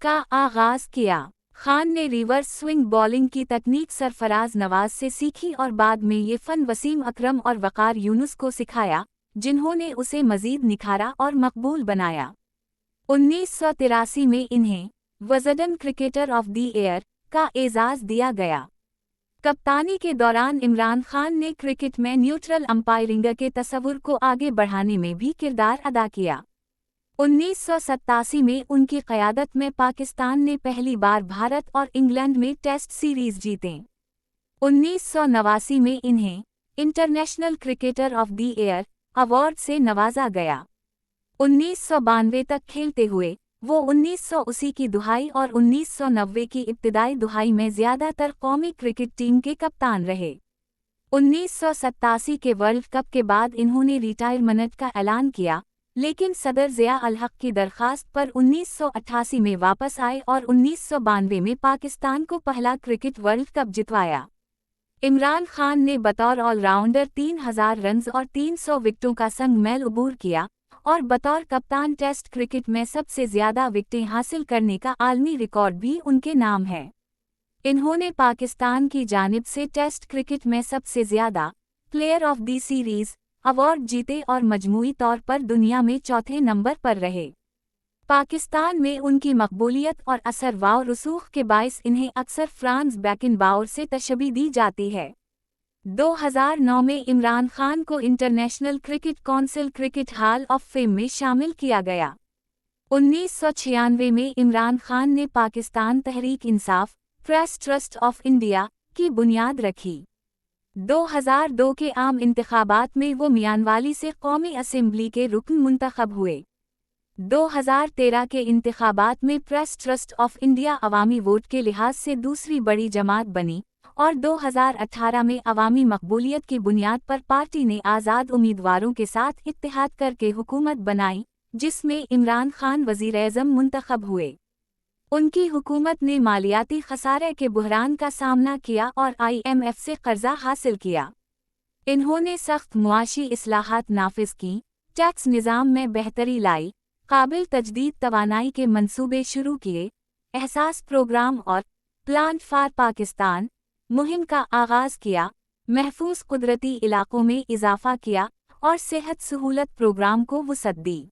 का आगाज किया। खान ने रिवर्स स्विंग बॉलिंग की तकनीक सरफराज नवाज से सीखी और बाद में ये फन वसीम अकरम और वकार यूनुस को सिखाया, जिन्होंने उसे मजीद निखारा और मकबूल बनाया। 1983 में इन्हें वज़डन क्रिकेटर ऑफ द ईयर का एजाज़ दिया गया। कप्तानी के दौरान इमरान खान ने क्रिकेट में न्यूट्रल अंपायरिंग के तस्वुर को आगे बढ़ाने में भी किरदार अदा किया। 1987 में उनकी क़यादत में पाकिस्तान ने पहली बार भारत और इंग्लैंड में टेस्ट सीरीज़ जीते। 1989 में इन्हें international cricketer of the year award से नवाजा गया। 1992 तक खेलते हुए वो 1980 की दुहाई और 1990 की इब्तिदाई दुहाई में ज़्यादातर कौमी क्रिकेट टीम के कप्तान रहे। 1987 के वर्ल्ड कप के बाद इन्होंने रिटायरमेंट का ऐलान किया, लेकिन सदर ज़िया अल हक की दरख्वास्त पर 1988 में वापस आए और 1992 में पाकिस्तान को पहला क्रिकेट वर्ल्ड कप जितवाया। इमरान खान ने बतौर ऑलराउंडर 3000 रन्स और 300 विकेटों का संग मेल अबूर किया और बतौर कप्तान टेस्ट क्रिकेट में सबसे ज़्यादा विकेटें हासिल करने का आलमी रिकॉर्ड भी उनके नाम है। इन्होंने पाकिस्तान की जानिब से टेस्ट क्रिकेट में सबसे ज़्यादा player of the series award जीते और मजमूई तौर पर दुनिया में चौथे नंबर पर रहे। पाकिस्तान में उनकी मकबूलियत और असर व रसूख के बायस इन्हें अक्सर फ्रांस बेकनबाउर से तशबीह दी जाती है। 2009 में इमरान खान को international cricket council cricket hall of fame में शामिल किया गया। 1996 में इमरान खान ने Pakistan Tehreek Insaf press trust of India की बुनियाद रखी। 2002 के आम इंतखाबात में वो मियांवाली से कौमी असेंबली के रुकन मुंतखब हुए। 2013 के इंतखाबात में press trust of India Awami vote के लिहाज से दूसरी बड़ी जमात बनी और 2018 में अवामी मकबूलियत की बुनियाद पर पार्टी ने आज़ाद उम्मीदवारों के साथ इत्तेहाद करके हुकूमत बनाई, जिसमें इमरान खान वज़ीर-ए-आज़म मुंतखब हुए। उनकी हुकूमत ने मालियाती खसारे के बुहरान का सामना किया और IMF से कर्जा हासिल किया। इन्होंने सख्त मुआशी इस्लाहात नाफिज की, टैक्स निज़ाम में बेहतरी लाई, काबिल तजदीद तवानाई के मंसूबे शुरू किए, एहसास प्रोग्राम और प्लान फॉर पाकिस्तान मुहिम का आगाज़ किया, महफूज कुदरती इलाकों में इजाफ़ा किया और सेहत सहूलत प्रोग्राम को वुसअत दी।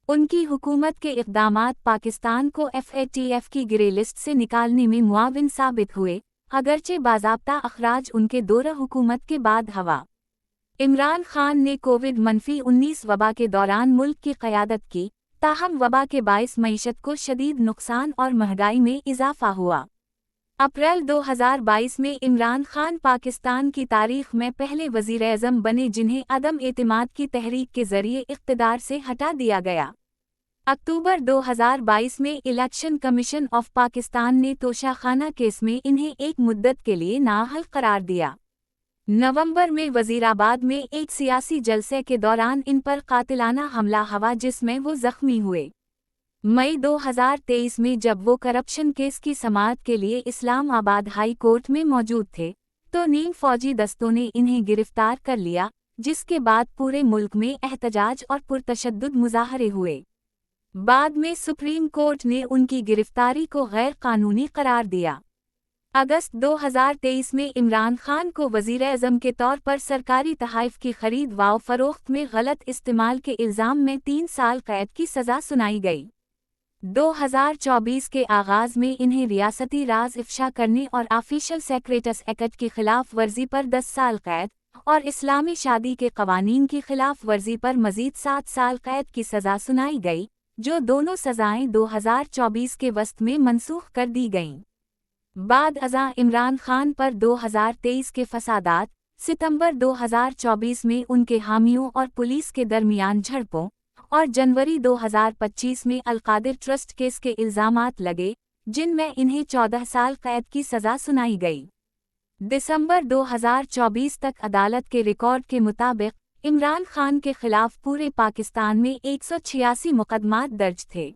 उनकी हुकूमत के इक़दामात पाकिस्तान को FATF की ग्रे लिस्ट से निकालने में मुआविन साबित हुए, अगरचे बाज़ाब्ता अखराज उनके दौर हुकूमत के बाद हवा। इमरान खान ने कोविड-19 वबा के दौरान मुल्क की क़यादत की, ताहम वबा के बायस मईशत को शदीद नुकसान और महंगाई में इजाफ़ा हुआ। अप्रैल 2022 में इमरान खान पाकिस्तान की तारीख में पहले वज़ीर-ए-आज़म बने जिन्हें अदम एतमाद की तहरीक के ज़रिए इक़्तिदार से हटा दिया गया। अक्टूबर 2022 में इलेक्शन कमीशन ऑफ पाकिस्तान ने तोशाखाना केस में इन्हें एक मुद्दत के लिए नाअहल करार दिया। नवंबर में वज़ीराबाद में एक सियासी जलसे के दौरान इन पर कातिलाना हमला हुआ जिसमें वो ज़ख्मी हुए। मई 2023 में जब वो करप्शन केस की समाअत के लिए इस्लामाबाद हाई कोर्ट में मौजूद थे, तो नीम फौजी दस्तों ने इन्हें गिरफ्तार कर लिया, जिसके बाद पूरे मुल्क में एहतजाज और पुरतशद्दुद मुज़ाहरे हुए। बाद में सुप्रीम कोर्ट ने उनकी गिरफ्तारी को गैर कानूनी करार दिया। अगस्त 2023 में इमरान खान को वज़ीर-ए-आज़म के तौर पर सरकारी तहाइफ की खरीद व फरोख्त में गलत इस्तेमाल के इल्ज़ाम में 3 साल कैद की सज़ा सुनाई गई। 2024 के आगाज़ में इन्हें रियासती राज इफ्शा करने और ऑफिशियल सेक्रेटस एक्ट की खिलाफ वर्जी पर 10 साल कैद और इस्लामी शादी के कवानीन की खिलाफ वर्जी पर मज़ीद 7 साल कैद की सज़ा सुनाई गई, जो दोनों सज़ाएं 2024 के वस्त में मनसूख कर दी गईं। बाद अज़ां इमरान खान पर 2023 के फसादात, सितंबर 2024 में उनके हामियों और पुलिस के दरमियान झड़पों और जनवरी 2025 में अलकादिर ट्रस्ट केस के इल्ज़ामात लगे, जिनमें इन्हें 14 साल कैद की सज़ा सुनाई गई। दिसंबर 2024 तक अदालत के रिकॉर्ड के मुताबिक इमरान खान के खिलाफ पूरे पाकिस्तान में 186 मुकदमात दर्ज थे।